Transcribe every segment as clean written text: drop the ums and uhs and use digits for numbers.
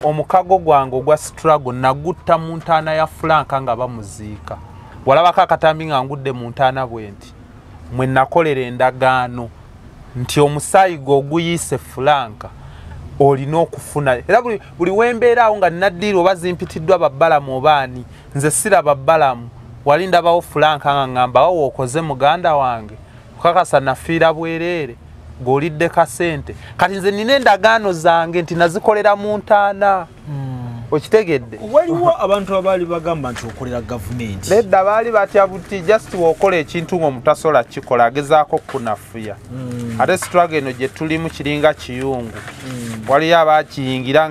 omukago gwange ogwa struggle nagutta mu ntaana ya Franka nga bamuziika. Walabako akatambi nga ngudde mu ntaana bwenti. Mwe nakolera endagaano nti omusaayi gwe oguyise Franka olina okufuna. Era buli wembeeraawo nga nnaddiira oba zimpitiddwa babbalamu obaani, nze siraba babbalamu. Wali ndabawo Franka nga ngamba awo okoze muganda wange. Kakasa nafiira bwereere. Golidde kasente. Kati nze nina endagaano zange nti nazikolera mu ntaana. Okitegedde? Waliwo abantu abaali bagamba nti okolera gavumenti. Nedda baali batya buti just wokola ekintu ng'omutasola kikola agezaako kunafuya. Ate struggle eno gye tulimu kiringa kiyungu. Waliyo abakiyingira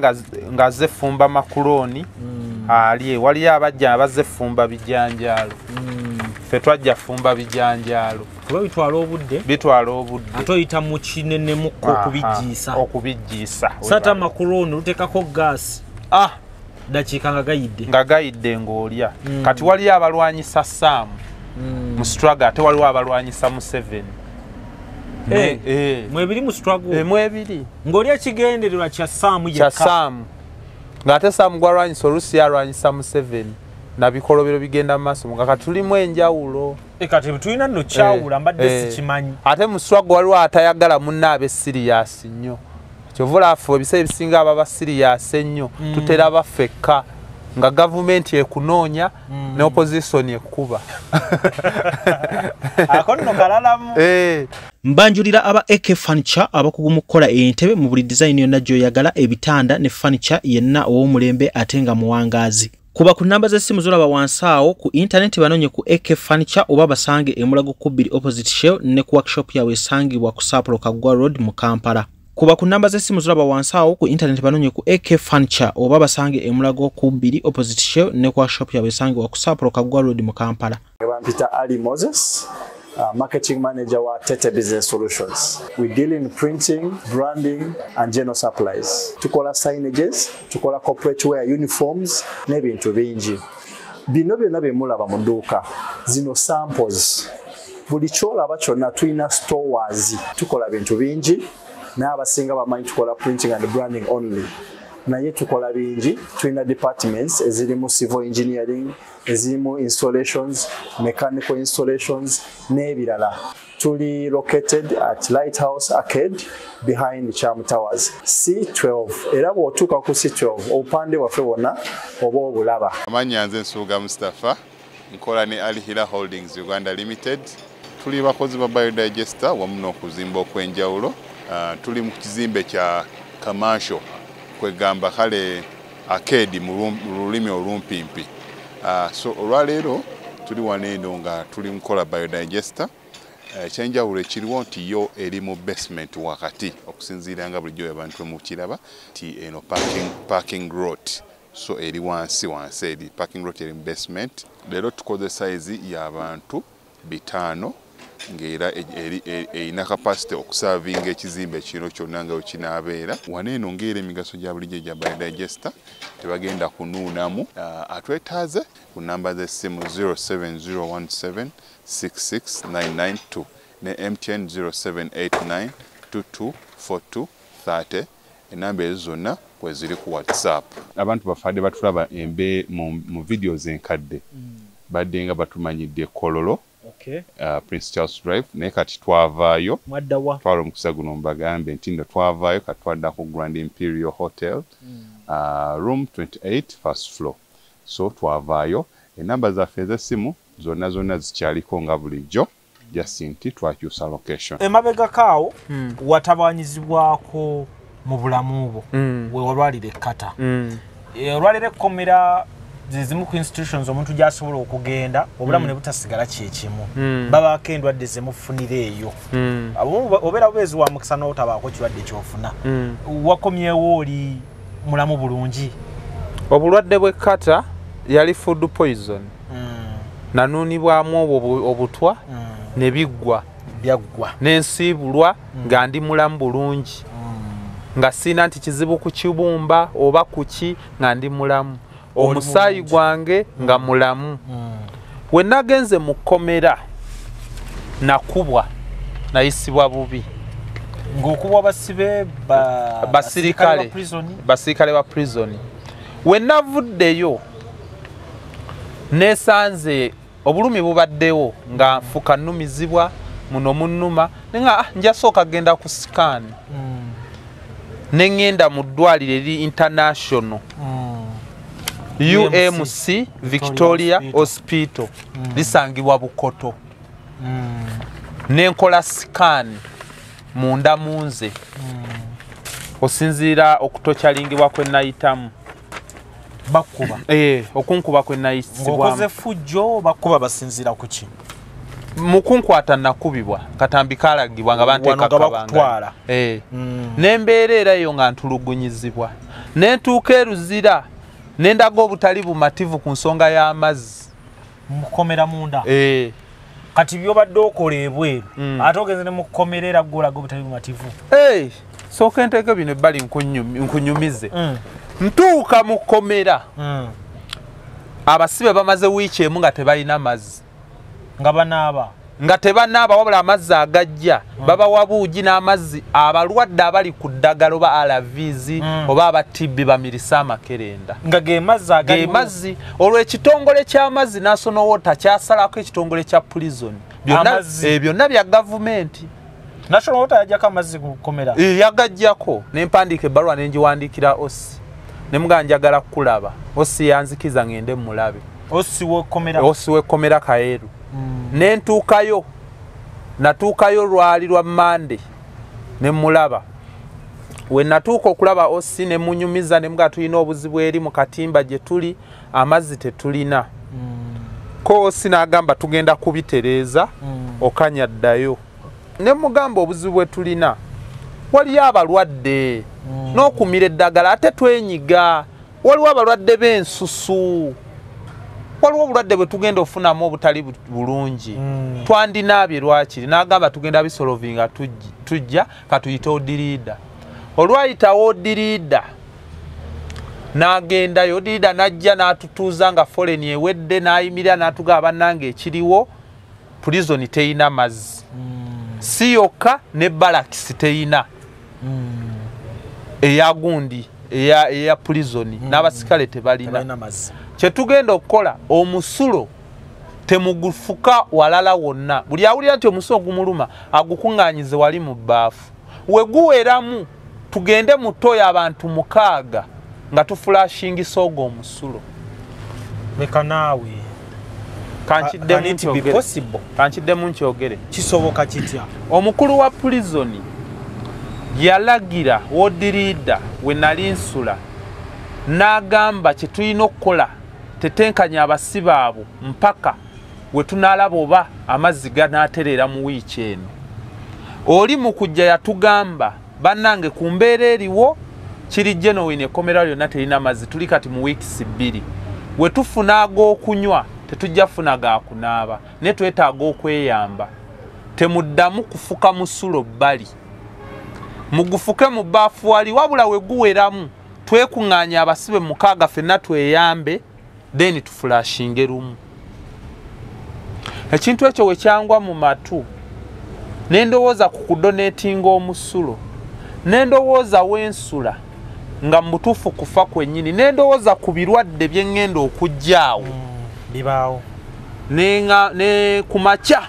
nga zefumba makuloni. Waliyo abajja abazze fumba bijanjaalo. Ffe twajja fumba bijanjaalo. Kuba bitwala obudde? Bitwala obudde. Ate oyita mu kinennemuko okubijjiisa. Okubijjiisa. Sata makuloni lutekako gaasi. Dakiika nga gayidde. Nga gayidde ng'olya. Kati waliyo abalwanyisa Saamu mu struggle ate waliwo abalwanyisa Museveni. Mwebiri mu struggle? Mwebiri. Ng'olya kigendererwa kya Saamu yekka. Kya Saamu. Ng'ate Saamu gwalwanyisa oluusi alwanyisa Museveni. Nabikolobero bigenda mu maaso nga tulimu enjawulo. Kati tulina nno kyawula mbadde sikimanyi. Ate mu struggle waliwo atayagala munne abe serious nnyo. Kyovula afu ebiseera ebisinga ababa serious ennyo tutera bafekka nga gavumenti ekunoonya ne opposition ekuba. Akonno kalalamu. Mbanjulira aba AK Furniture abakugu mu kukola entebe mu buli design yonna gy'oyagala, ebitanda ne furniture yenna ow'omulembe ate nga muwangaazi. Kuba ku namba z'essimu zolaba wansi awo ku internet banonye ku AK Furniture oba basange e Mulago Kubiri opposite Shell ne ku workshop yawe esangibwa ku Sapolo Kaggwa Road mu Kampala. Kuba ku namba z'essimu zolaba wansi awo ku internet banonye ku AK Furniture oba basange e Mulago Kubiri opposite Shell ne ku workshop yawe esangibwa ku Sapolo Kaggwa Road mu Kampala. Peter Ali Moses, marketing manager wa Tete Business Solutions. We deal in printing, branding, and general supplies. Tukola signages, tukola corporate wear uniforms, n'ebintu bingi. Bino byonna bye mulaba mu dduuka. Zino samples. Buli kyolaba kyonna tulina stores. Tukola bintu bingi. N'abasinga bamanyi tukola printing and branding only. Naye tukola bingi, tulina departments ezirimu civil engineering, ezirimu installations, mechanical installations, n'ebirala. Tuli located at Lighthouse Arcade behind Charm Towers. C12. Era bw'otuuka ku C12 obupande waffe wonna oba obulaba. Amannya nze Nsuuga Mustafa, nkola ne Alihira Holdings Uganda Limited. Tuli bakozi ba Biodigester wamu n'okuzimba okw'enjawulo. Tuli mu kizimbe kya commercial kwegamba kale arcade mu lulimi olumpimpi. So olwaleero tuli waneeno nga tuli mukola Biodigester. Ekyenjawulo ekiriwo nti yo eri mu basement wakati okusinziira nga bulijjo abantu mu kiraba ti eno parking lot. So eri wansi eri parking lot eri mu basement. Leero tukoze size y'abantu 5 ng'era erina capacity okusavinga ekizimbe kino kyonna nga wekinaabeera. Waneeno ng'era emigaso gya bulijjo gya Biodigester tebagenda kunuunamu. Atwetaaze ku namba z'essimu 07017669992 ne MTN 0789224230. Enamba ezo zonna kweziri ku WhatsApp. Abantu bafadde batulaba mu videos enkadde badde nga batumanyidde Kololo. Prince Charles Drive naye kati twavaayo twala omukisa guno mbagambe nti ndo twavaayo kati twadda ku Grand Imperial Hotel room 28 first floor. So twavaayo enamba zaffe ez'essimu zonna zikyaliko nga bulijjo just nti twakyusa location. Emabega kaawo watabanyizibwako mu bulamu bwo we walwalira ekkata. Olwalira ekkomera zizimu ku institutions omuntu gy'asobola okugenda obulamu ne butasigala kyekimu. Babaako endwadde ze mufunira eyo. Obeera bubeezi wa mukisa n'otabaako kirwadde ky'ofuna. Wakomyewo oli mulamu bulungi? Obulwadde bw'ekkata yali food poison. Nanuunibwamu obutwa ne biggwa. N'ensiibulwa nga ndi mulamu bulungi. Nga sina nti kizibu ku kibumba oba kuki nga ndi mulamu. Omusaayi gwange nga mulamu. We nagenze mu kkomera nakubwa nayisibwa bubi. ng'okuba basibe basirikale ba prison we navuddeyo nesanze obulumi bubaddewo nga nfuka nnumizibwa muno munnuma nenga njasooka genda ku scan nengenda mu ddwaliro eri international UMC Victoria Hospital lisangibwa Bukoto nenkola scan munda munze osinzira okutochalingibwa kwe nayitamu bakuba okunkuba kwe nayisibwa ngokoze fujjo bakuba basinzira kuki mukunkwata nakubibwa katambi kalagibwa nga banteeka kabanga nembeera era yo nga ntulugunyizibwa nentuuka eruzira nendaga obutali bumativu ku nsonga y'amazzi mukomera munda kati byobadde okola ebweru ate ogenze ne mukomerera golaga obutali bumativu sooka enteeke bino ebbali nkunyumize ntuuka mukomera abasibe bamaze wiiki emu nga tebalina mazzi nga tebanaaba wabula amazzi agajja baba wabuugi n'amazzi abalwadde abali ku ddagala oba ARVs oba abatibbi bamirisa amakerenda nga ge mazzi olwo ekitongole ky'amazzi National Water kyasalako ekitongole kya prison byonna bya gavumenti. National Water yajjako amazzi kukomera yagajjako nempandiika ebbaluwa nengiwandiikira osi nemuga njagala kulaba osi yanzikiza ngende mulabe osi wekomera Kaeru nentuukayo natuukayo lwali lwa Monday nemulaba we natuuka okulaba osi nemunyumiza nemuga tulina obuzibu eri mu katimba gye tuli amazzi tetulina ko osi n'agamba tugenda kubitereeza okanyaddayo nemugamba obuzibu bwe tulina waliyo abalwadde n'okumira eddagala ate twenyiga waliwo abalwadde b'ensusu waliwo obulwadde bwe tugenda ofunamu obutali bulungi twandinaabye lwakiri n'agamba tugenda bisolovinga tujja katuyite odiriida olwayitawo odiriida n'agendayo odiriida n'ajja n'atutuuza nga foleni ewedde n'ayimirira n'atugaba bannange ekiriwo prison teyina mazzi si yokka ne balakisi teyina eyagundi eya prison n'abasikale tebalina kyetugenda okukola omusulo temugufuka walala wonna buli awulira nti omusulo gumuluma agukuŋŋaanyize wali mu bbaafu weguweramu tugende mutoya abantu 6 nga tufulashingisa ogwo omusulo leka naawe kankiddemu nkyogere kisoboka kitya omukulu wa prison yalagira wodiriida we nali nsula n'agamba kye tulina okukola tetenkanya abasibe abo mpaka we tunaalaba oba amazzi ganaatereera mu wiiki eno oli mu kujja yatugamba bannange ku mbeera eriwo kiri genuine ekomera lyonna terina mazzi tuli kati mu wiikisi 2 we tufuna ag'okunywa tetujja funa gaakunaaba naye twetaaga okweyamba temuddamu kufuka musulo bbali mugufuke mu bbaafu wali wabula we guweramu twekuŋŋaanya abasibe 6 ffenna tweyambe then tufulashinge lumu ekintu ekyo we kyangwa mu matu nendowooza ku kudonetinga omusulo nendowooza wensula nga mutuufu kufa kwennyini nendowooza ku birwadde bye ŋŋenda okujjaawo bibaawo ne ku makya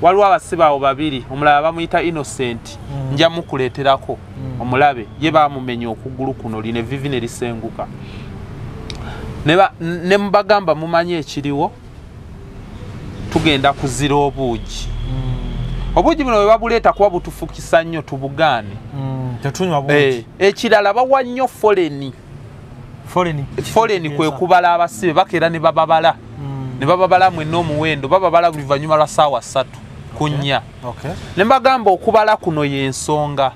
waliwo abasibe awo 2 omulala bamuyita Innocent nja mukuleeterako omulabe ye bamumenya okugulu kuno line vivi ne lisenguka ne mbagamba mumanyi ekiriwo tugenda kuzira obuugi obuugi buno bwe babuleeta kuba butufukisa nnyo tubugaane tetunywa buugi ekirala bawa nnyo foleni kwe kubala abasibe bakeera ne bababala ne bababala mwenna omuwendo bababala luvannyuma lwa ssaawa 3 kunnya ne mbagamba okubala kuno y'ensonga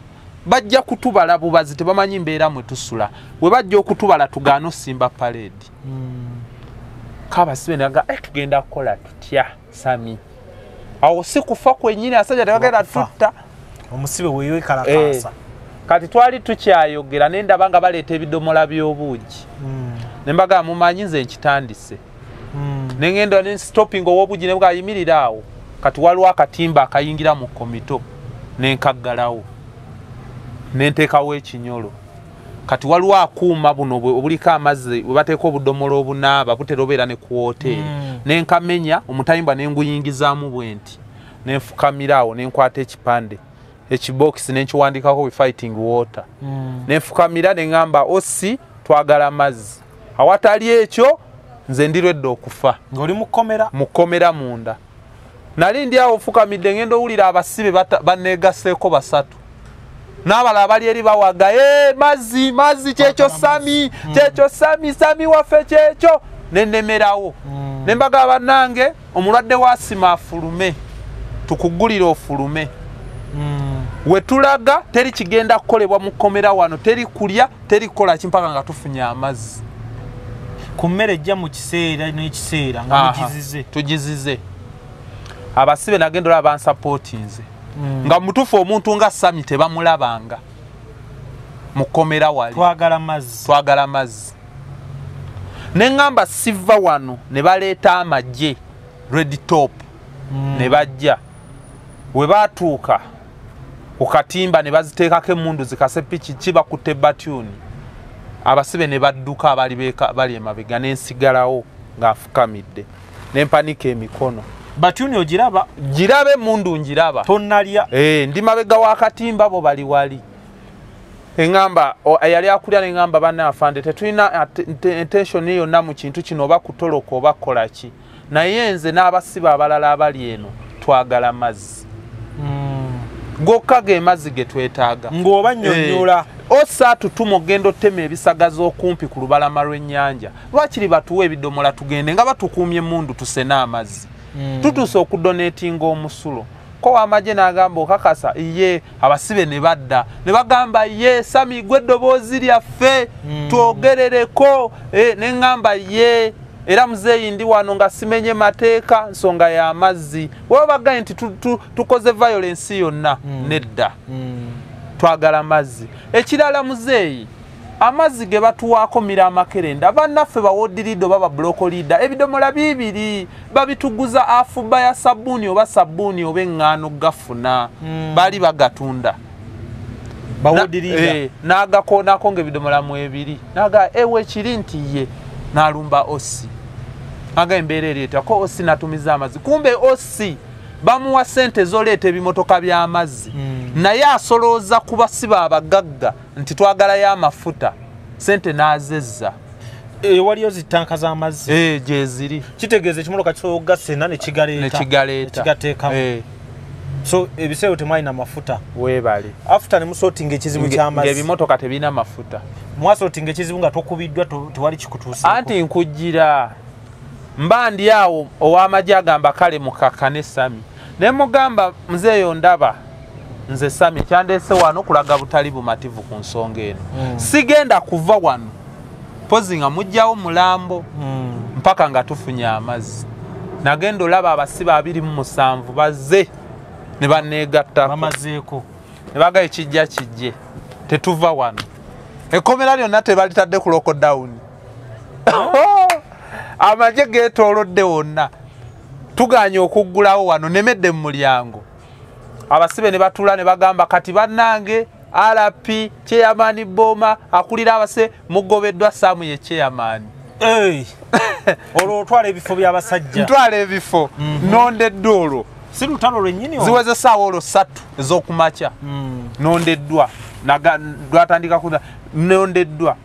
bajja kutubala bubazi tebamanyi mbeera mwe tusula we bajja okutubala tugaana osimba parade kabasibe naga tugenda kukola tutya sami awo si kufa kwennyini asajja tebagenda tutta omusibe weyekalakasa kati twali tukyayogera nendaba nga baleeta ebidomola by'obuugi ne mbagamba mumanyi nze nkitandise nengenda ne stopping ow'obuugi ne bwayimirira awo kati waliwo akatimba akayingira mu komito nenkaggalawo nenteekawo ekinyolo kati waliwo akuuma buno obuliko amazzi bwe bateeka obudomola obunaaba butera obeera ne ku woteeri nenkamenya omutayimba nenguyingizaamu bwe nti nenfukamirawo nenkwata ekipande ekibokisi nenkiwandikako we fighting water nenfukamira neŋŋamba osi twagala amazzi awatali ekyo nze ndirwedde okufa ng'oli mukomera munda nali ndi awo nfukamidde ngenda owulira abasibe banneegaseeko basatu n'abalala bali eri bawaga mazzi kyekyo sami waffe kyekyo nennemerawo nembaga bannange omulwadde wa sima afulume tukugulira ofulume wetulaga teri kigenda kukolebwa mu kkomera wano teri kulya teri kukola kimpaka nga tufunye amazzi ku mmere ejja mu kiseera n'ekiseera nga tugizize abasibe nagenda olaba bansapootinze nga mutufu omuntu nga sami tebamulabanga mu kkomera wali twagala mazzi neŋŋamba siva wano ne baleeta amagye red top ne bajja we baatuuka ku katimba ne baziteekako emmundu zikase piki kibakutte batyuni abasibe ne badduka bali emabega nensigalawo ng'afukamidde nempanika emikono batyuni ogiraba girabe emmundu ngiraba tonnalya ndi mabega w'akatimba bo bali wali eŋŋamba yali akulya neŋŋamba bannafande tetulina intention yonna mu kintu kino oba kutoloka oba kukola ki naye nze n'abasibe abalala abali eno twagala mazzi gokka ge mazzi ge twetaaga ng'oba nnyonnyola osaatu tumogenda ottema ebisagazo okumpi ku lubalama lw'ennyanja lwakiri batuwa ebidomola tugende nga batukuumye emmundu tusene amazzi tutuuse okudoneetinga omusulo ko w'amagye n'agamba okakasa ye abasibe ne badda ne bagamba ye sami gwe eddoboozi lyaffe twogerereko neŋŋamba ye era muzeeyi ndi wano nga simenye mateeka nsonga y'amazzi wewe bagaye nti tukoze violence yonna nedda twagala amazzi ekirala muzeeyi amazzi ge batuwaako Miramakerenda bannaffe bawodirido baba bloko leader ebidomola bibiri babituguza afuba ya sabuni oba eŋŋaano gafuna bali bagatunda bawodirido n'agakoonako ng'ebidomola mu ebiri naga ewe kiri nti ye n'alumba osi aga embeera ereetako osi natumiza amazzi kumbe osi bamuwa sente zoleeta ebimotoka by'amazzi naye asolooza kubasiba abagagga nti twagalayo amafuta sente n'azezza waliyo zitanka z'amazzi gyeziri kitegeeza ekimotoka kisogasena nekigateekamu so ebiseero temwalina mafuta weebale afuta ne musootinga ekizibu ky'amazzi ebimotoka tebirina mafuta mwasootinga ekizibu nga tokubiddwa tewali kikutuuseeko anti nkujjira mba ndi awo ow'amagye agamba kale mukaka ne sami ne mugamba muzeeyo ndaba nze sami kyandeese wano kulaga butali bumativu ku nsonga eno sigenda kuva wano pozi nga mujjawo mulambo mpaka nga tufunye amazzi nagenda olaba abasibe 27 bazze ne banneegattako bamazeeko ne bagaye kijja kijje tetuva wano ekkomera lyonna tebalitadde ku lockdown amagye geetoolodde wonna tuganye okuggulawo wano nemedde mu mulyango abasibe ne batula ne bagamba kati bannange RP chairman Boma akulira abase mugobeddwa Samu ye chairman olwo otwala ebifo by'abasajja ntwala ebifo nondeddwa olwo si lutalo lwennyini ziweze ssaawa olwo 3 ez'okumakya nondeddwa lwatandika kuda nondeddwa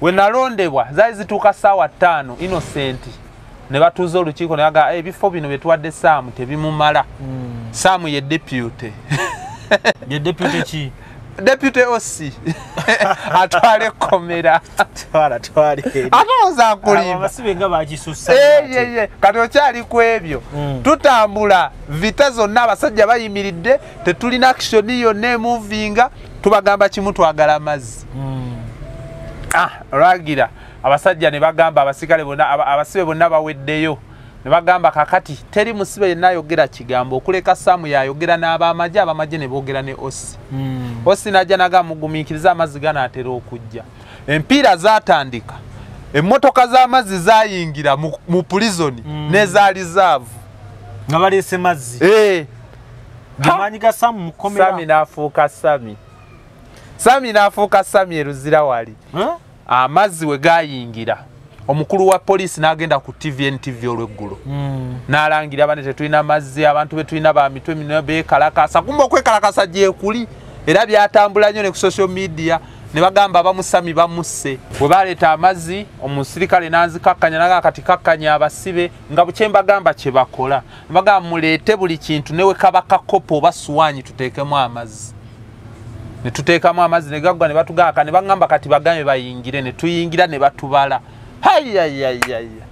we nalondebwa zaali zituuka ssaawa 5 Innocent ne batuuza olukiiko ne baga ebifo bino bye tuwadde Saamu tebimumala Saamu ye deputy ye deputy ki deputy osi atwale ekkomera atooza nkulimba abasibe nga bakisussa kati okyali ku ebyo tutambula vita zonna abasajja bayimiridde tetulina action yonna emuvinga tubagamba kimu twagala amazzi olwagira abasajja ne bagamba abasikale bonna abasibe bonna baweddeyo ne bagamba kakati teri musibe yenna ayogera kigambo okuleka Saamu yayogera n'abamagye abamagye ne boogera ne osi osi najja nagamugumiikiriza amazzi ganaatera okujja empiira zaatandika emmotoka z'amazzi zayingira mu pulizoni n'eza reserve nga baleese mazzi gamanyi ga Saamu mukomera Sami n'afuuka Sami Sami n'afuuka Sami eruzira wali amazzi we gayingira omukulu wa poliisi n'agenda ku NTV olweggulo n'alangira bane tetulina mazzi abantu betulina ba mitwe minene beekalakasa kumba okwekalakasa gyekuli era byatambula nnyo ne ku social media ne bagamba bamusami bamusse bwe baleeta amazzi omusirikale n'anzikakkanya naga kati kakkanya abasibe nga bukyemba gamba kye bakola bagamba muleete buli kintu newe kabaka kopo oba suwanyi tuteekemu amazzi ne tuteekamu amazzi ne gaggwa ne batugaka ne bagamba kati bagambe bayingire ne tuyingira ne batubala hayayayaya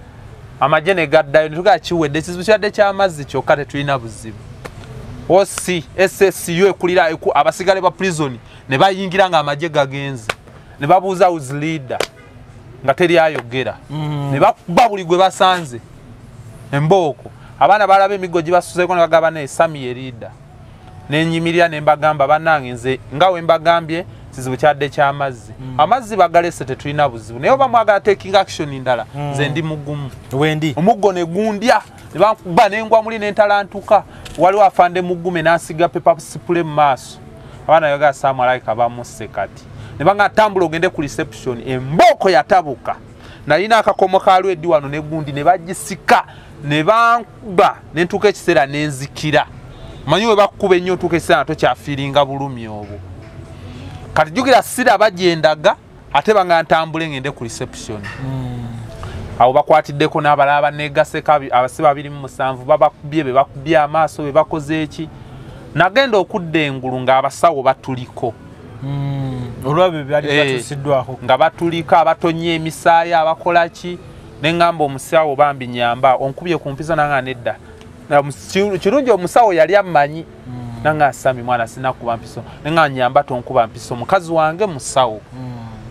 amagye ne gaddayo ne tugaa kiwedde ekizibu kyadde ky'amazzi kyokka tetulina buzibu osi SSU ekulira abasigale ba prison ne bayingira nga amagye gagenze ne babuuza house leader nga teri ayogera ne bakuba buli gwe basanze embooko abaana balaba emigo gibasuseeko ne bagamba ne Sami ye leader nenyimirira ne mbagamba bannange nze nga we mbagambye kizibu kyadde ky'amazzi amazzi bagalese tetulina buzibu naye oba mwagala taking action ndala nze ndi mugumu wendi omuggo ne gundya ne bakuba n'engwa muli n'entalantuka waliwo afande mugume n'asiga pepa sipule mu maaso abaana yoga Samalaika bamusse kati ne banga tambula ogende ku reception embooko yatabuka nalina akakomo kaalwe eddi wano ne gundi ne bagisika ne bankuba n'entuuka ekiseera n'enzikira manyi we bakuba ennyo otuuka ekiseera nato kyafiiringa bulumi obwo kati jjukira sira bagyendaga ate banga ntambule ngende ku reception awo bakwatiddeko n'abalala baneegaseko abasibe 27 babakubye be bakubye amaaso be bakoze eki nagenda okudda engulu ng'abasawo batuliko olwabe byali batusiddwako nga batuliko abatonye emisaayi abakola ki ne ngamba omusawo bambi nyamba onkubye ku mpiso nanga nedda kirungi omusawo yali amanyi nanga Sami mwana sina kuba mpiso nanga nyamba tonkuba mpiso mukazi wange musawo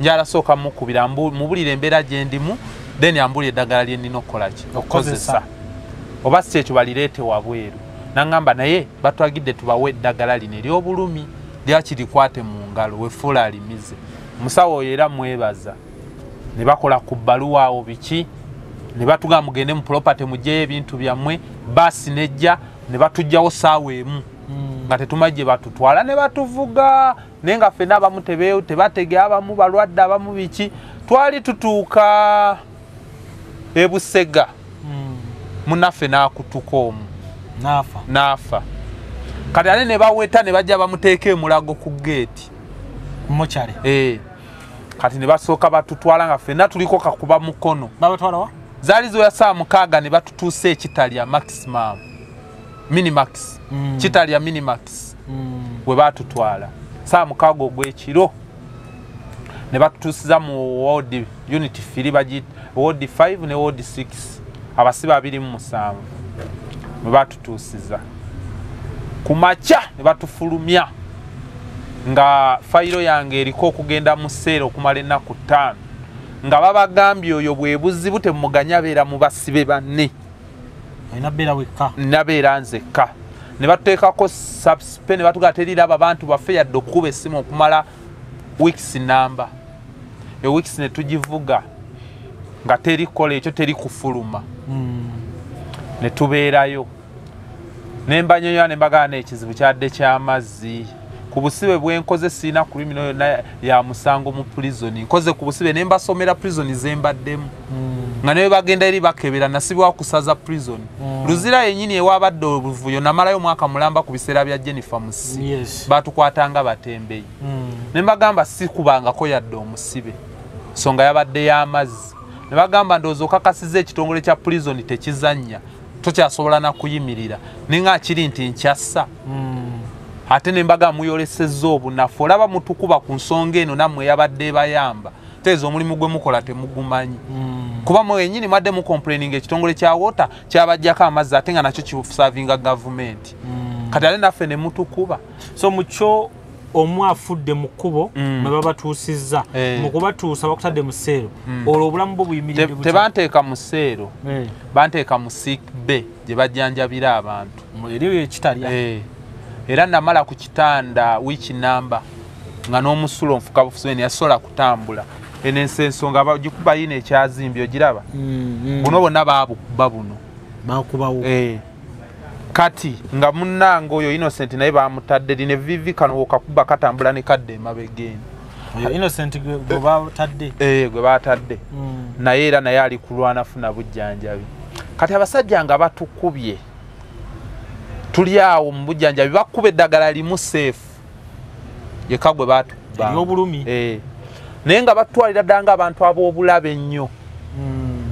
njala soka mukubira mubulire embeera gye ndimu then yambulye eddagala lye nnina okukola ki okukozesa oba si ekyo balireete wabweru nangamba naye batwagidde tubawe eddagala lino ery'obulumi lyakirikwate mu ngalo wefuula alimize omusawo oyo era mwebaza ne bakola ku bbaluwa awo biki ne batugamba mugende mu property mugyeyo ebintu byammwe baasi nejja ne batugjawo saawa emu nga tetumajje batutwala ne batuvuga naye nga ffenna abamu tebatege abamu balwadde abamu biki twali tutuuka ebusega munaffe n'akutuka omu n'afa kati ate ne baweta ne bajja bamuteeka emulago ku geeti mochare kati ne basooka batutwala nga ffenna tuliko kakuba mukono babatwalawa zaali zoya saa 6 ne batutuusa ekitalya maximum minimax kitalya minimax we batutwala saa 6 ogw'ekiro ne batutuusiza mu ward unit 3 bagit ward 5 ne ward 6 abasibe 27 ne batutuusiza ku makya ne batufulumya nga fayiro yange eriko okugenda mu sseera okumala ennaku 5 nga babagambye oyo bwe buzibu temuganya beera mu basibe banne nabeera nzekka ne batuteekako subspe ne batugaa terira abo abantu baffe yadde okukuba essimu okumala weeks namba weeks ne tugivuga nga terikola ekyo teri kufuluma ne tubeerayo ne mbanyonyola ne mbagana ekizibu kyadde ky'amazzi ku busibe bwenkoze siina kulimino yonna ya musango mu prison nkoze ku busibe ne mbasomera prison zembaddemu nga ne bagenda eri bakebera nasibwa kusaza prison luzira yennyini ewabadde obuvuyo namalayo mwaka mulamba ku biseera bya Jennifer Musi batukwatanga batembeyi ne mbagamba si kubangako yadde omusibe songa yabadde y'amazzi ne bagamba ndowooza okakasiza ekitongole kya prison tekizannya tokyasobola na kuyimirira ninga akiri nti nkyassa ate ne mbaga muyolesezza obunafu olaba mutukuba ku nsonga eno nammwe yabadde bayamba teeza omulimu gwe mukola temugumanyi kuba mwennyini mwadde mu complaining ekitongole kya water kyabajjako amazzi ate nga nakyo kisavinga gavumenti kati ate naffe ne mutukuba so mukyo omwafudde mu kkubo mwe babatuusizza mu kubatuusa bakutadde mu sseero olwo obulamu bwo buyimiridde tebanteeka mu sseero banteeka mu sick bay gye bajjanjabira abantu eriyo ekitalya era namala ku kitanda wiiki namba nga n'omusulo nfuka bufuso yasobola kutambula ensonga bagikuba yina ekyazimbye ogiraba buno bonna baabukuba buno bakubawo kati nga munnange oyo Innocent naye bamutadde line vivi kano okakuba katambula ne kadde emabegeni oyo Innocent gwe batadde gwe batadde naye era naye ali kulwana funa bujjanjabi kati abasajja nga batukubye tuli awo mu bujjanjabi bakube eddagala limu safe yeka gwe batukuba ey'obulumi naye nga batwalira ddala ng'abantu ab'obulabe ennyo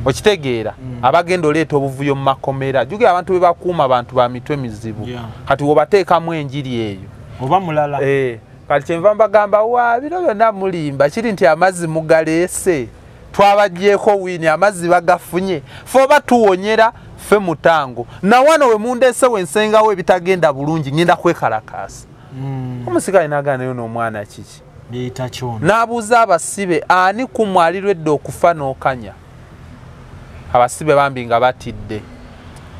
okitegeera abagenda oleeta obuvuyo mu makomera jugira abantu be bakuuma abantu ba mitwe mizibu kati wobateekamu enjiri eyo oba mulala kati kyenva mbagamba wa bino byonna mulimba kiri nti amazzi mugaleese twabaggyeko wiini amazzi bagafunye fe oba tuwonyera fe mutango na wano we mundeesewo ensengawo ebitagenda bulungi ngenda kwekalakaasa omusikaali n'agaana nayo n'omwana kiki n'abuuza abasibe ani kumwalirwedde okufa n'okanya abasibe bambi nga batidde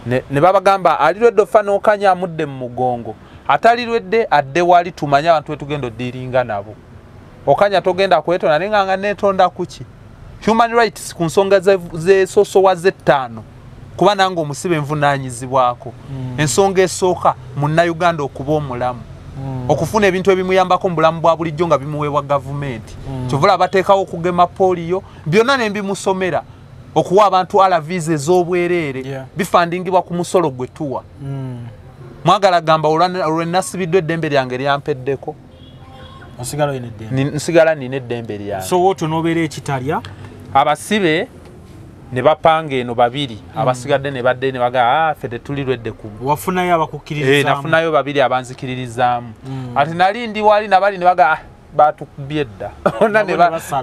ne babagamba alirwedde okufa n'okanya amudde mu mugongo atalirwedde adde wali tumanye abantu betugenda oddiringa nabo okanya togenda kwetonda naye nga neetonda kuki human rights ku nsonga z'esoosowa z'ettaano kuba nange omusibe envunaanyizibwako ensonga esooka munnayuganda okuba omulamu okufuna ebintu ebimuyambako mu bulamu bwa bulijjo nga bimuweebwa gavumenti kyovula bateekawo okugema poliyo byonna ne mbimusomera okuwa abantu alaviza ez'obwereere bifandingibwa ku musolo gwe tuwa mwagala gamba olwenasibiddwa eddembe lyange lyampeddeko nsigala nina eddembe lyange so woto nobeera ekitalya abasibe ne bapanga eno babiri abasigadde ne badde ne baga ffe tetulirwedde ku wafunayo abakukkiririzaamu nafunayo babiri abanzikiririzaamu ati nali ndi wali nabali ne baga batukubye edda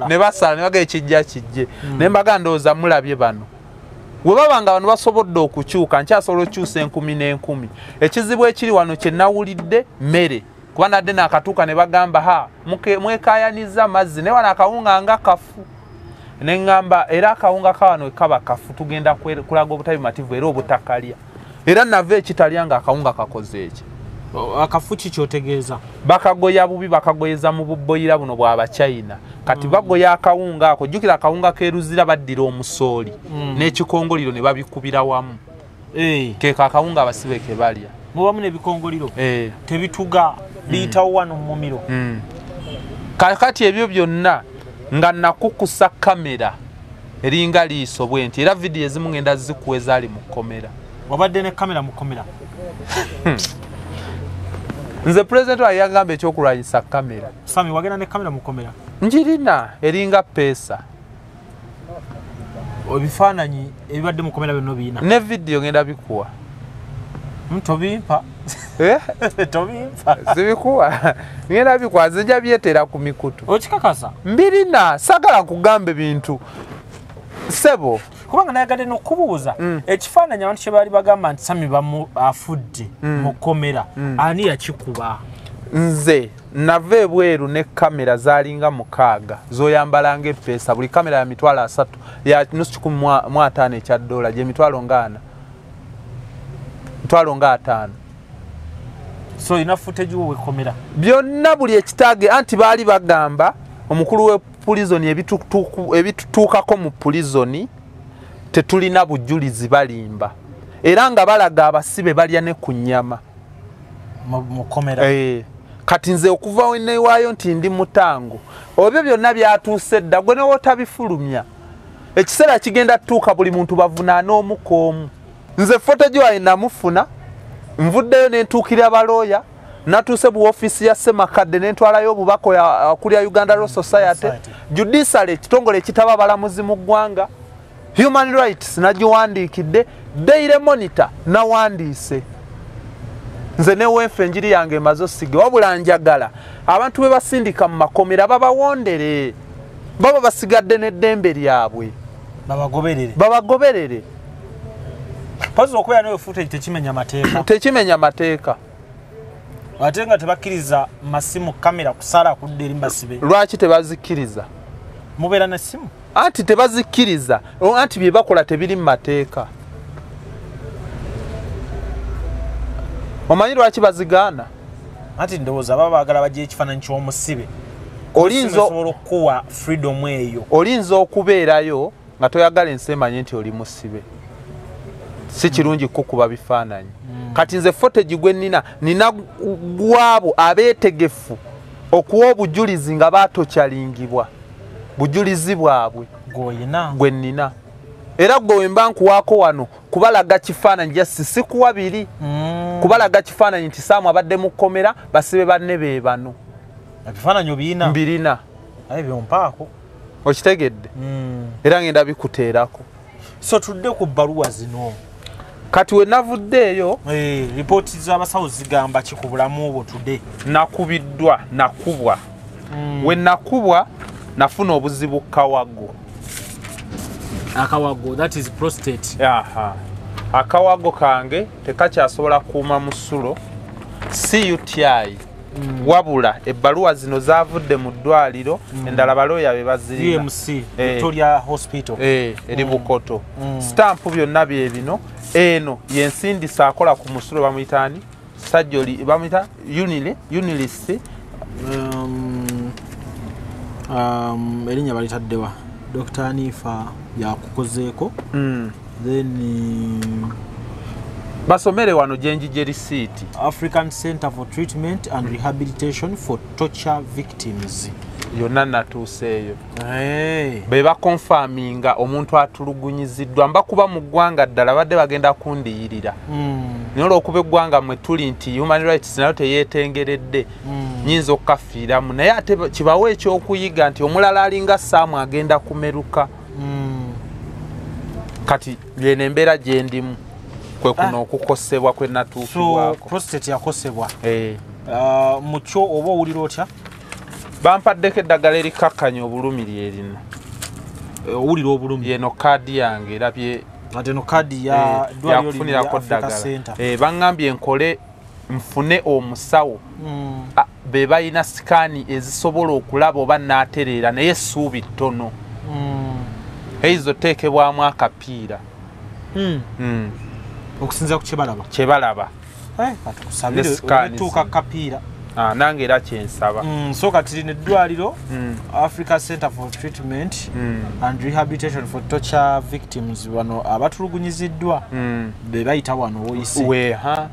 ne basala ne baga ekijja kijje ne mbaga ndowooza mulabye bano we babanga bano basobodde okukyuka nkyasobola okyusa 10,000 ekizibu ekiri wano kye nawulidde mmere kuba nadde n'akatuuka ne bagamba mwekayaniza mazzi ne wano akawunga nga kafu ne ngamba era akawunga kawano kaba kafu tugenda kulaga obutabi mativu era obutakalya era nava ekitalya nga akawunga kakoze eki akafu kikyotegeeza bakagoya bubi bakagoyeza mu bubboyira buno bw'Abachina kati bagoya akawunga ako jjukira akawunga keeruzira baddira omusooli n'ekikongoliro ne babikubira wamu keeka akawunga abasibe ke balya mubamu n'ebikongoliro tebituga biyitawo wano mu mumiro kakati ebyo byonna nga nakukusa kamera eringa liiso bwenti era vidiyo ezimu ngenda zikuwa ezaali mu kkomera wabadde ne kamera mu kkomera nze president wa yagamba ekyokulwanyisa kamera Sami wagenda ne kamera mu kkomera njirina eringa pesa ebifaananyi ebibadde mu kkomera byonna biina ne vidiyo ngenda bikuwa tobimpa tobimpa zibikuwa ngenda bikuwa zijja byetera ku mikutu okikakasa mbirina sagala kugambe bintu sebo kubanga nayagadde n'okubuuza ekifaananyi abantu kye baali bagamba nti Sami afudde mu kkomera ani yakikuba nze nava ebweru ne kamera zaalinga 6 zoyambalanga eppeesa buli kamera ya $3 ya nusu $150 ekya $1 gye $40 5 so ina footage wo wekomera byonna buli ekitage anti baali bagamba omukulu we prison ebitutuukako mu prison tetulina bujulizi balimba era nga balaga abasibe balya ne ku nnyama mu komera kati nze okuva wenewaayo nti ndi mutango obyo byonna byatuuse dda gwe newotabifulumya ekiseera kigenda tutuuka buli muntu bavunaana omukoomu nze footage wayi namufuna nvuddeyo nentuukira balooya natuuse bu office ya Semakadde nentwalayo obubaka kulya Uganda Law Society judiciary kitongole kitaba balamuzi mu ggwanga human rights nagiwandiikidde Daily Monitor nawandiise nze neweefe enjiri yange emaze osige wabula njagala abantu be basindika mu makomera babawondere baba basigadde n'eddembe lyabwe babagoberere pazo okubeera nayo footage tekimenya mateeka ate nga tebakkiriza masimu kamera kusala kudde eri mbasibe lwaki tebazikkiriza mubeera na simu anti tebazikkiriza anti bye bakola tebiri mu mateeka omanyi lwaki bazigaana anti ndowooza baba baagala bajja ekifaananyi ky'omusibe freedom eyo olinza okubeerayo nga toyagala ensi emanye nti oli musibe si kirungi kukuba bifaananyi kati nze footage gwe nina gwabo abeetegefu okuwa obujulizi nga baatokyalingibwa bujulizi bwabwe gwe nina era gwe wemba nkuwaako wano kubalaga kifaananyi jasi sikuwa biri kubalaga kifaananyi nti Saamu abadde mu kkomera basibe banne be bano ebifaananyi obiyina mbirina aye byompaako okitegedde era ngenda bikuteerako so tudde ku bbaluwa zino kati we navuddeeyo ripooti z'abasawo zigamba ki ku bulamu obwo tudde nakubwa we nakubwa nafuna obuzibu kawago akawago that is prostate akawago kange tekakyasobola kuuma musulo si UTI wabula ebbaluwa zino zavudde mu ddwaliro endala balooya be bazirina Victoria Hospital eri Bukoto stamp byonna bye bino eno yensindisa akola ku musulo bamuyitaani sajjoli bamuyita Unilis erinnya balitaddewa Dr. Anifa yakukozeeko then basomere wano gyenjije receipt African Center for Treatment and Rehabilitation for Torture Victims yonna natuuseeyo be bakonfaminga omuntu atulugunyiziddwa mbakuba mu ggwanga ddala badde bagenda kundiyirira naye olw'okuba eggwanga mwe tuli nti human rights nayo teyeetengeredde nyinza okukafiiramu naye ate kibawo ekyokuyiga nti omulala alinga Saamu agenda kumeruka kati yeno embeera gye ndimu kwe kuno okukosebwa kwe natuukibwako so prostate yakosebwa mu kyo oba owulira otya bampaddeko eddagala erikakkanya obulumi lyerino owulira obulumi yeno kaadi yange erabye ate no kaadi ya yakufunirako ddagala baŋŋambye nkole nfune omusawo be balina sikaani ezisobola okulaba oba naatereera naye essuubi ttono ezo teekebwamu akapiira okusinza ku kyebalaba tuuka kapiira nange era kyensaba so kati lino eddwaliro Africa Center for Treatment and Rehabilitation for Torture Victims wano abatulugunyiziddwa be bayita wano oyise weha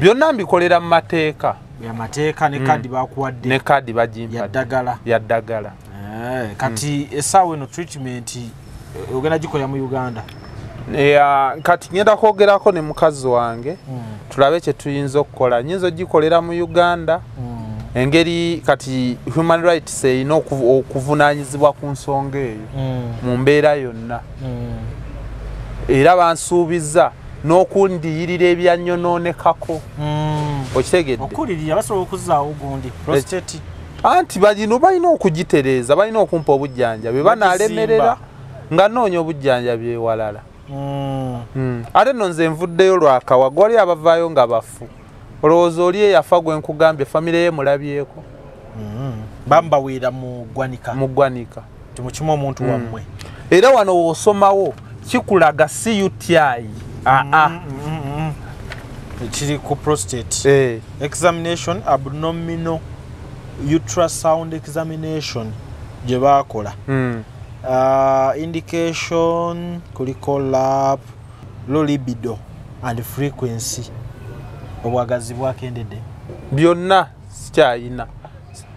byonna mbikolera mu mateeka yamateeka ne kadi bakuwadde ne kadi bagimpa yaddagala kati essaawa eno treatment ogenda gikolera mu Uganda kati ngenda kwogerako ne mukazi wange tulabe kye tuyinza okukola nyinza ogikolera mu Uganda engeri kati human rights erina okuvunaanyizibwa ku nsonga eyo mu mbeera yonna era bansuubiza n'okundiyirira ebyanyonoonekako okitegedde okulirira basobola okuzaawo gundi prostate anti balino balina okugitereeza balina okumpa obujjanjabi banaalemerera nga noonya obujjanjabi ewalala ate nno nze nvuddeyo lwakawago wali abavaayo nga bafu olowooza oli eyafa gwe nkugambye famire ye mulabyeko bambaweera mu ggwanika timukimu omuntu wammwe era wano woosomawo kikulaga si UTI ekiri ku prostate examination abdominal ultrasound examination gye baakola indication kuliko lab low libido and frequency obwagazi bwakendedde byonna sikyayina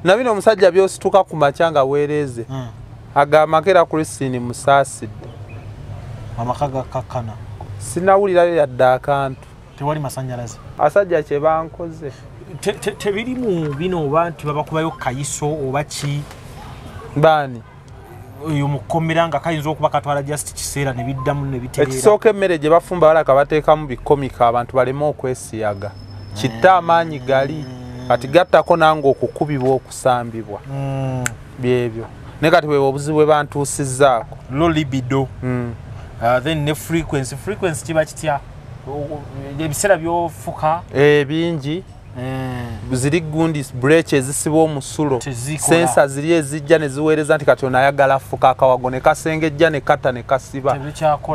nabino omusajja byosituka ku makya nga weereze agamakera Christine musaasidde amaka gakakkana sinawulirayo yadde akantu tewali masanyalaze asajja kye bankoze tebirimu bino oba nti babakubayo kayiso oba ki baani oyo mukomera nga kayinza okuba katwala just kiseera ne biddamu ne bitereera ekisooka emmere gye bafumba balaka bateekamu bikomika abantu baleme okwesiyaga kitta amaanyi gali kati gattako nange okukubibwa okusambibwa byebyo naye kati bwebwe obuzibu bwe bantuusizzaako low libido then ne frequency kiba kitya ebiseera byofuka bingi ziri gundi breach ezisiba omusulo sensa ziri ezijja ne ziweereza nti kati onayagala fuka akawago ne kasengejja ne kata ne kasiba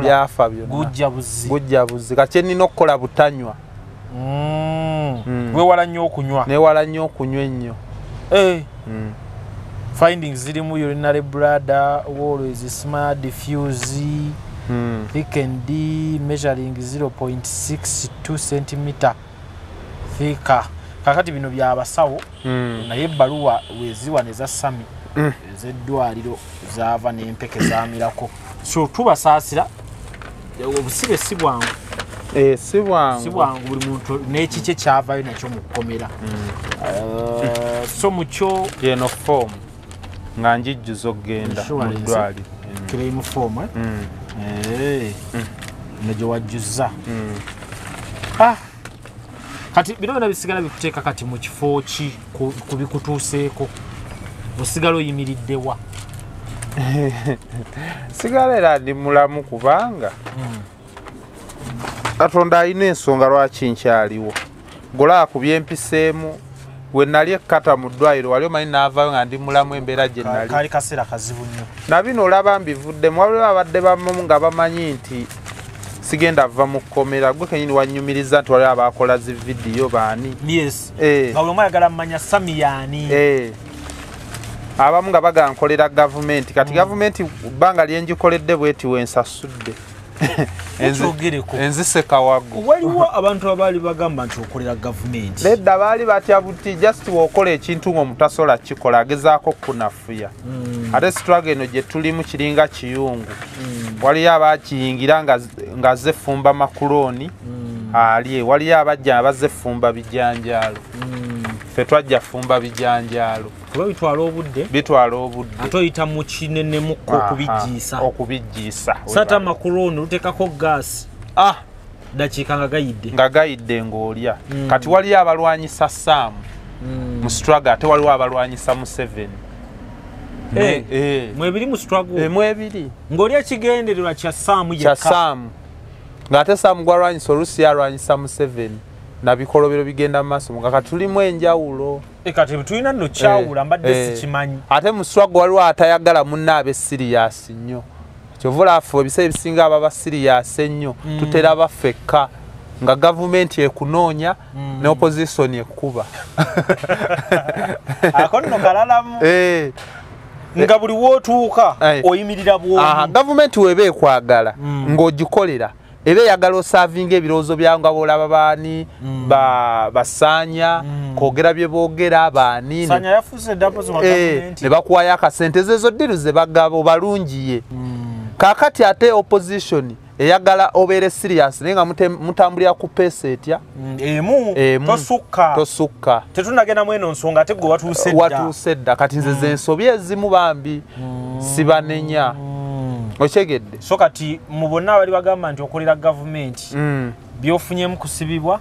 byafa byonna gujja buzzi kati ennina okukola butanywa wewala nnyo okunywa newala nnyo okunywa ennyo findings zirimu urinary bladder always smell diffuse thick and measuring 0.62 cm thicker. Kakati bino bya abasawo naye ebbaluwa weziwa neza sami ezeddwaliro zaava n'empeke zaamirako. So tubasaasira obusibe si bwangu. Si bwangu buli muntu n'ekikye kyavayo nakyo mu kkomera. So mukyo yeno form nga njijjuza okgenda mu ddwaliro. Claim form negye wajjuza. Kati bino byonna bisigala bikuteeka kati mu kifo ki kubikutuuseeko osigala oyimiriddewa? Sigala era ndi mulamu kubanga Katonda alina ensonga lwaki nkyaliwo. Golaa ku byempiseemu we nali ekkata mu ddwaliro wali omanyi naavaayo nga ndi mulamu embeera gye nali. Kaali kaseera kazibu nnyo. Na bino olaba mbivuddemu waliwo abadde bamu nga bamanyi nti sigenda va mu kkomera gwe kenyini wanyumiriza nti waliwo abaakola zi vidiyo baani. Yes. Nga buli omu ayagala mmanya Sami yaani. Abamu nga bagankolera gavumenti kati gavumenti bbanga lyengikoledde bweti wensasudde. Enzise kawago. Waliwo abantu abaali bagamba nti okolera gavumenti. Ledda baali batya buti just wokola ekintu ng'omutasola kikola agezaako kunafuya. Ate struggle eno gye tulimu kiringa kiyungu. Waliyo abakiyingira nga zefumba makuloni alye. Waliyo abajja abazefumba bijanjaalo. Ffe twajja fumba bijanjaalo. Kuba bitwala obudde. Ate oyita mu kinennemukko okubijjiisa. Sata makuloni lutekako gaasi. Dakiika nga gayidde ng'olya. Kati waliyo abalwanyisa Saamu mu struggle ate waliwo abalwanyisa Museveni. Mwebiri mu struggle? Mwebiri. Ng'olya kigendererwa kya Saamu yekka. Kya Saamu. Ng'ate Saamu gwalwanyisa oluusi yalwanyisa Museveni. Na bikolobero bigenda mu maaso nga tulimu enjawulo. Kati tulina nno kyawula mbadde sikimanyi. Ate mu struggle waliwo atayagala munnaabe siriyaasi nnyo. Kyovula affe ebiseera ebisinga ababa siriyaasi ennyo tutera baffekka nga gavumenti ekunoonya ne opposition ekuba. Ako nno kalalamu. Nga buli wootuuka oyimirira bw'omu. Gavumenti weba ekwagala ng'ogikolera ebe yagala osavinga ebirowoozo byawe nga boolaba baani basaanya kwogera bye boogera baani ne bakuwayo akasente ezo ddiru ze bagaba obalungiye. Kaakati ate opposition eyagala obeere serious naye nga mutambulira ku peesa etya tosukka tetunagenda mweno nsonga ate gwe watuuse dda kati nze zensobi ezimu bambi sibanenya. Okyegedde. So kati mu bonna abali bagamba nti okolera gavumenti byofunyemu kusibibwa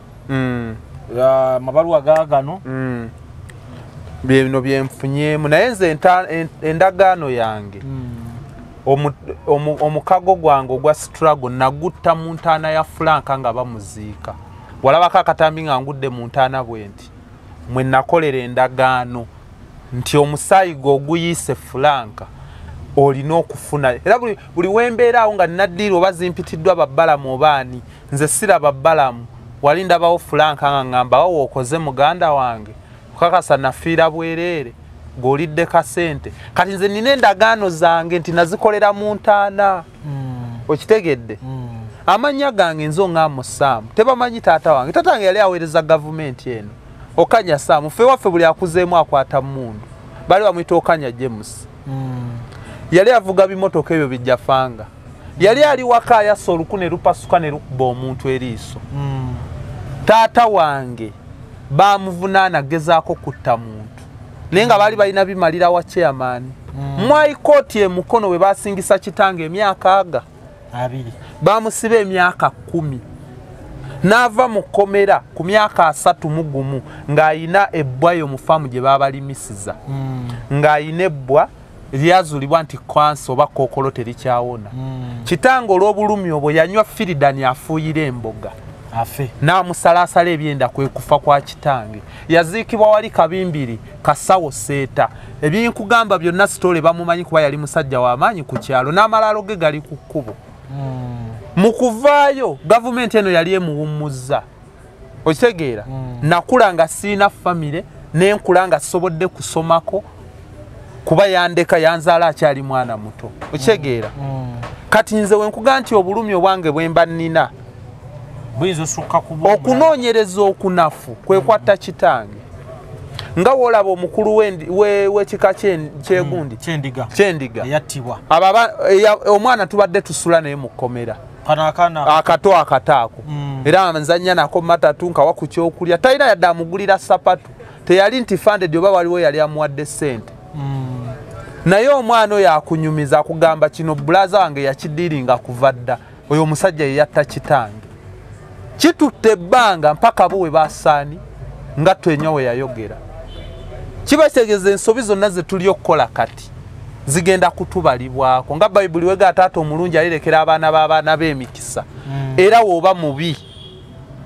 mabaluwa gaagano bino byenfunyemu naye nze endagaano yange omukago gwange ogwa struggle nagutta mu ntaana ya Franka nga bamuziika. Walabako akatambi nga ngudde mu ntaana bwe nti mwe nakolera endagaano nti omusaayi gwe oguyiise Franka olina okufuna. Era buli wembeeraawo nga nina ddiiro oba zimpitiddwa babbalamu obaani nze siraba bbalamu wali ndabawo Franka nga ngamba awo okoze muganda wange okakasa nafiira bwereere ng'olidde kasente. Kati nze nina endagaano zange nti nazikolera mu ntaana. Okitegedde? Amannya gange nzo ng'amo Saamu tebamanyi taata wange. Taata wange yali aweereza gavumenti eno. Okanya Saamu ffe waffe buli akuzeemu akwata mmundu. Bali bamuyita Okanya James. Yali avuga bimotoka ebyo bijja fanga. Yali ali waka ayasa oluku ne lupasuka ne lukuba omuntu eriiso. Taata wange bamuvunaana gezaako kutta muntu. Naye nga baali balina bimalira wa chairman. Mwai kooti emukono we basingisa kitange emyaka 2. Bamusiba emyaka 10. N'ava mu kkomera ku myaka 31 ng'ayina ebbwayo mu faamu gye baabalimisiza. Ng'ayina ebbwa lyazulibwa nti kwansi oba kookolo terikyawona. Kitange olw'obulumi obwo yanywa firidani afuuyira emboga. N'amusalaasala ebyenda kwe kufa kwa kitange. Yaziikibwa wali Kabimbiri Kasawo Seeta. Ebinkugamba byonna sitole bamumanyi kuba yali musajja w'amaanyi ku kyalo n'amalaalo ge gali ku kkubo. Mu kuvaayo gavumenti eno yali emuwummuzza. Okitegeera? Nakula nga siina famire n'enkula nga sisobodde kusomako kuba yandeka yanzaala akyali mwana muto. Okitegeera? kati nze wenkuga nti obulumi obwange bwemba nnina okunoonyereza okunafu kwekwatta kitange nga woolaba omukulu w'ekika kyegundi kyendiga omwana tubadde tusula naye mu kkomera akato akataako era nzanya nako matatu nkawa ku kyokulya talina yadde amugulira sapatu teyali nti funded oba waliwo yali amuwadde ssente naye omwana oyo akunyumiza akugamba kino bulaza wange yakidiringa kuva dda oyo omusajja ye yatta kitange kitutte ebbanga mpaka bo we basaani nga twenya we yayogera kibategeeza ensobi zonna ze tuli okukola kati zigenda kutubalibwako nga bayibuli wega taata omulungi alirekera abaana b'abaana b'emikisa era woba mubi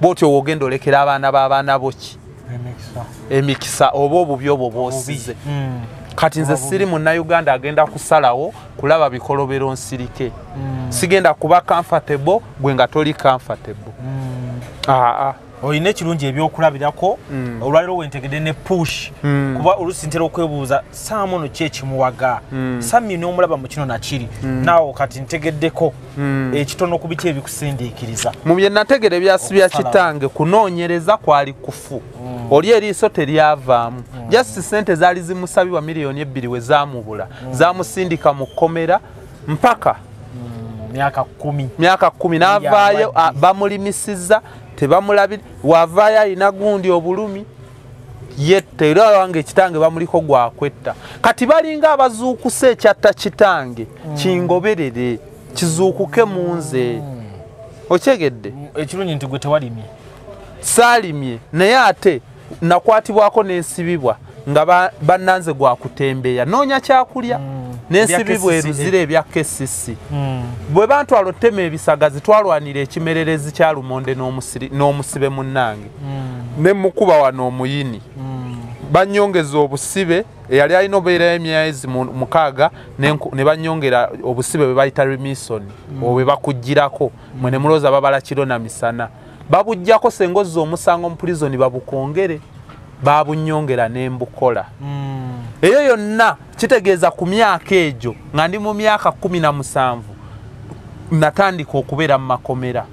bwotyo wogenda olekera abaana b'abaana boki emikisa oba obubi obwo bwosize kati nze siri munnayuganda agenda kusalawo kulaba bikolobero nsirike sigenda kuba comfortable gwe nga toli comfortable oyina ekirungi ebyokulabirako olwaliro wentegedde ne push kuba oluusi ntera okwebuuza saamono ki ekimuwaga sami n'omulaba mu kino nakiri naawo kati ntegeddeko ekitono ku biki ebikusindiikiriza mu bye nategera ebyasibya kitange kunoonyereza kwali kufu oli eriiso teryavaamu just sente zaali zimusabibwa miliyoni 2 we zaamubula zamusindika mu kkomera mpaka myaka 10 n'avaayo bamulimisiza tebamulabira wavaayo alina gundi obulumi yette era wange kitange bamuliko gwakwetta kati balinga abazuukuse ekyatta kitange kingoberere kizuukuke mu nze okyegedde ekirungi nti gwe tewalimye saalimye naye ate nakwatibwako n'ensibibwa nga bannanze gwakutembeeya noonya kyakulya n'ensibibwa eruzira ebya kesisi bwe bantwala ottema ebisagazi twalwanira ekimererezi kya lumonde n'omusibe munnange ne mukuba wano omuyini banyongeza obusibe eyali alina obeera emyezi 6 ne banyongera obusibe bwe bayita remission obwe bakugirako mwe ne mulooza babala kiro na misana babujjako sengozi omusango mu prison babukongere babunyongera n'embukola eyo yonna kitegeeza ku myaka egyo nga ndi mu myaka 17 natandika okubeera mu makomera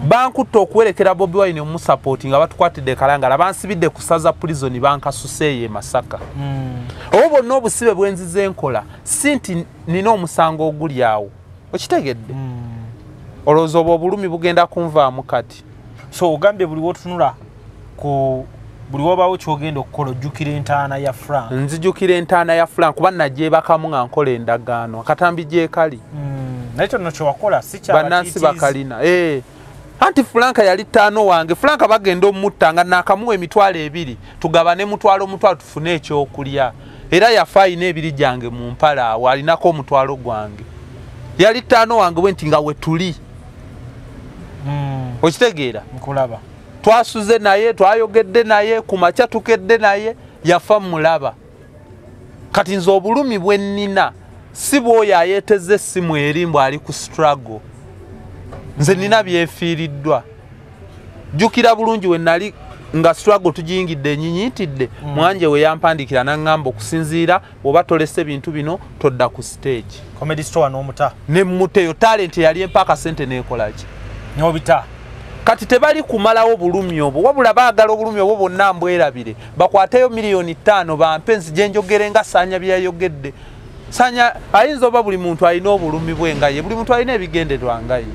bankutta okuwerekera Bobi Wine omusapooti nga batukwatidde kalangala bansibidde kusaza prison bankasuseeyo e Masaka obwo bonna obusibe bwenzize enkola si nti nina omusango oguli awo okitegedde olowooza obwo obulumi bugenda kunvaamu kati so ogambye buli wotunula ku buli wabaawo kyogenda okukola ojjukira entaana ya Frank nzijukira entaana ya Frank kuba nagyebakamu nga nkola endagaano akatambi gyekali naye kyonna kyewakola si bannansi bakalina anti Frank yali ttaano wange Frank bagenda omutta nga naakamuwa emitwalo 2 tugabane mutwalo tufune ekyokulya era yafa ayina ebiri gyange mu mpala awo alinako omutwalo gwange yali ttaano wange bwe nti nga we tuli okitegeera nkulaba twasuze naye twayogedde naye ku makya tukedde naye yafa mulaba kati nze obulumi bwe nnina si bw'oyo ayeeteze essimu erimbu ali ku struggle nze nina byefiiriddwa jjukira bulungi we nali nga struggle tugiyingidde enyinyitidde mwanje we yampandikira n'angamba okusinziira oba tolese bintu bino todda ku stage comedy store n'omuta ne muteyo talent yali empaka sente n'ekolaki n'obita kati tebali kumalawo bulumi obwo wabula baagala obulumi obwo bonna mbwerabire bakwateyo miliyoni 5 bampenzi gyenjogere nga Sanya byayogedde Sanya ayinza oba buli muntu alina obulumi bwe nga ye buli muntu alina ebigendererwa nga ye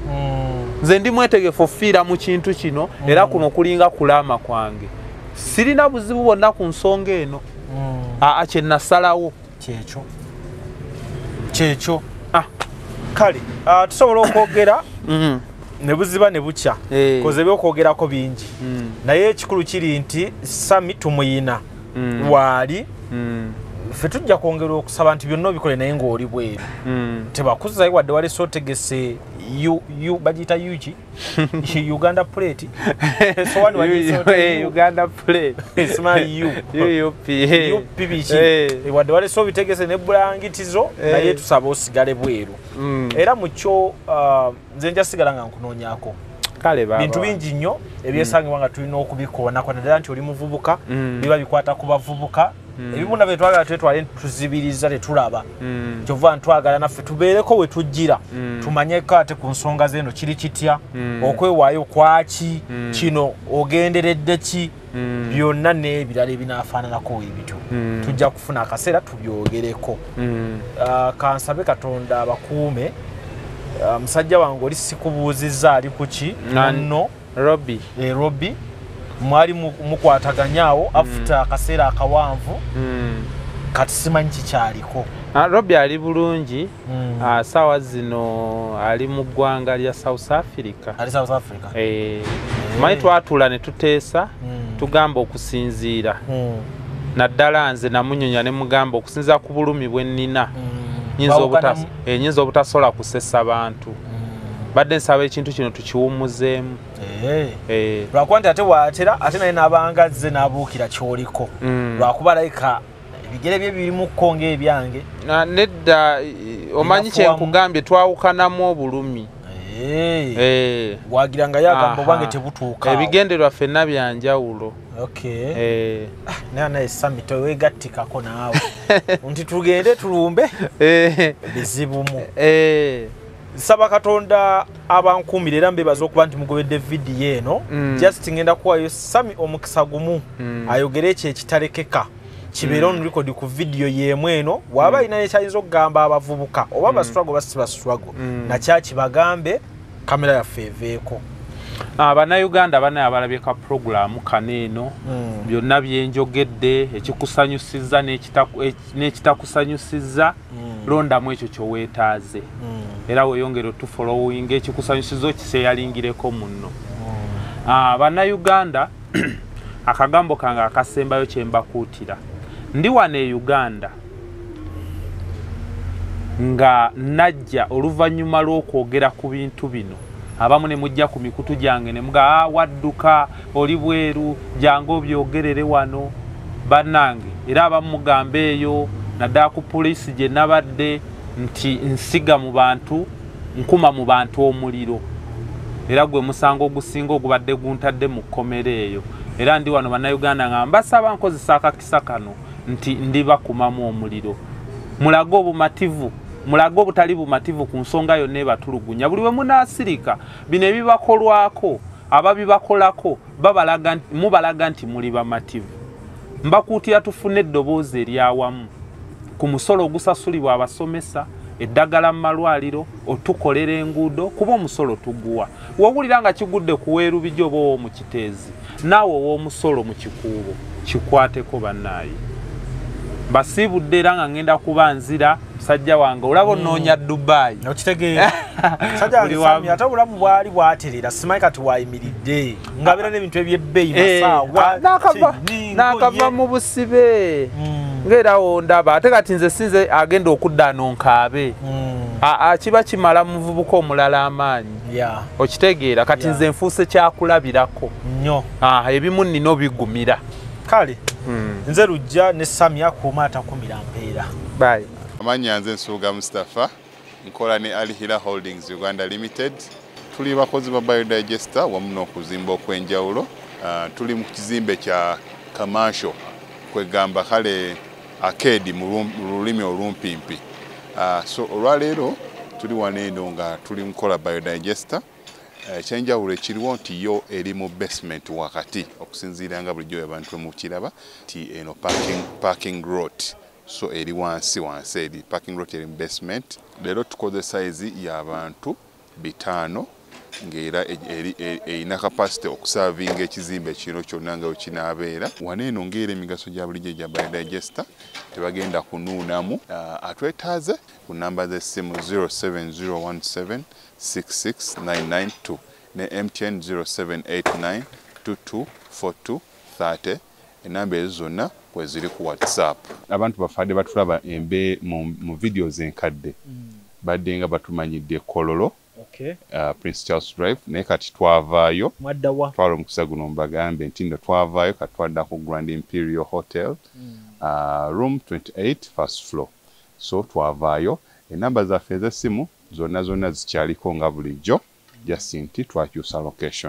nze ndi mwetegefu ofiira mu kintu kino era kuno kulinga kulama kwange sirina buzibu bonna ku nsonga eno kye nasalawo kyekyo kale tusobola okwogera ne buziba ne bukya koze byokwogerako bingi naye ekikulu kiri nti Sami tumuyina waali ffe tujja kwongera okusaba nti byonna obikole naye ng'oli bweru tebakuzayo wadde waleese otegese bagiyita yuki Uganda plate Uganda plate wadde waleese obitegese ne bulangitizo naye tusaba osigale bweru era mu kyo nze njasigala nga nkunoonyako bintu bingi nnyo ebyesangibwa nga tulina okubikoonako naddala nti oli muvubuka biba bikwata ku bavubuka ebimuna bye twagala twetwale tuzibiriza tetulaba kyova ntwagala naffe tubeereko we tujjira tumanyeko ate ku nsonga zeno kiri kitya okwewaayo kwaki kino ogenderedde ki byonna n'ebirala ebinaafaananako ebityo tujja kufuna akaseera tubyogereko kansabe Katonda abakuume musajja wange oli sikubuuzizza ali kuki nno Robbie mwali mukwataganyaawo after akaseera akawanvu kati simanyi kikyaliko Robbie ali bulungi saawa zino ali mu ggwanga lya South Africa manyi twatula ne tuteesa tugamba okusinziira naddala nze namunyonya ne mugamba okusinziira ku bulumi bwe nnina nyinza obutasobola kusesa bantu badde nsaba ekintu kino tukiwummuzeemu lwakuba nti ate bw'atera ate naye n'abangazze n'abuukira kyoliko lwakuba layika ebigere bye birimuko ng'ebyange nedda omanyi kyenkugambye twawukanamu obulumi wagira nga yagamba obwange tebutuuka ebigenderwa ffenna byanjawulo naye Sammy weegattikako naawe nti tugende tulumbe bizibumu saba Katonda abankuumira era mbebaza okuba nti mugobedde vidiyo eno just ngenda kuwayo Sammy omukisa gumu ayogere ekyo ekitalekeka kibeere on record ku vidiyo y'emu eno waba alina ekyayinza okugamba abavubuka oba bastruggle basi bastruggle nakyaki bagambe kamera yaffe eveeko Bannayuganda bana abalabye ka programu kaneeno byonna byenjogedde ekikusanyusizza n'ekitakusanyusizza londamu ekyo kyoweetaaze era weeyongere otufollowing ekikusanyusiza okiseeyalingireko munno Bannayuganda akagambo kange akasembayo kyembakuutira ndi wano e Uganda nga najja oluvannyuma lw'okwogera ku bintu bino abamu ne mujja ku mikutu gyange ne muga wadduka oli bweru jangu obyogerere wano bannange era abamu mugamba eyo naddala ku poliisi gye nabadde nti nsiga mu bantu nkuma mu bantu omuliro era gwe musango ogusinga ogubadde guntadde mu kkomera eyo era ndi wano Bannayuganda nga mbasaba nkozesa akakisa kano nti ndibakumamu omuliro mulage obumativu mulage obutali bumativu ku nsonga yonna ebatulugunya buli we munaasirika bino ebibakolwako ababibakolako mubalaga nti muli bamativu mbakuutira tufune eddoboozi eryawamu ku musolo ogusasulibwa abasomesa eddagala mu malwaliro otukolera enguudo kuba omusolo tuguwa wowulira nga kigudde ku weerubijja oba ow'omu kiteezi naawe ow'omusolo mu kikuubo kikwateko bannaayi basiibudde era nga ngenda kuba nzira musajja wange olaba onnoonya Dubai okitegeera musajja wange Sammy ate obulamu bwali bwaterera simanyi kati wayimiridde ngabira n'ebintu ebyebbeeyi masaawa n'akava mu busibe ng'erawo ndaba ate kati nze sinze agenda okudda nonkaabe kiba kimala muvubuka omulala amaanyi okitegeera kati nze nfuuse kyakulabirako nnyo ebimu nnina obigumira kale nze lujja ne Sammy akuuma atakumira mpeera amanya nze Nsuuga Mustafa nkola ne Alihira Holdings Uganda Limited tuli bakozi ba biodigester wamu n'okuzimba okw'enjawulo tuli mu kizimbe kya commercial kwegamba kale arcade mu lulimi olumpimpi so olwaleero tuli wano eno nga tuli nkola biodigester ekyenjawulo ekiriwo nti yo eri mu basement wakati okusinziira nga bulijjo abantu mu kiraba ti eno parking lot so eri wansi eri parking lot eri mu basement leero tukoze size y'abantu 5 ng'era erina capacity okusavinga ekizimbe kino kyonna nga wekinaabeera wano eno ng'era emigaso gya bulijjo gya biodigester tebagenda kunuunamu atwetaaze ku namba z'essimu 07017669992 ne MTN 0789224230 enamba ezo zonna kweziri ku WhatsApp. Abantu bafadde batulaba mu videos enkadde badde nga batumanyidde Kololo Prince Charles Drive naye kati twavaayo twala omukisa guno mbagambe nti ndo twavaayo kati twadda ku Grand Imperial Hotel room 28 first floor so twavaayo enamba zaffe ez'essimu zonna zikyaliko nga bulijjo just nti twakyusa location.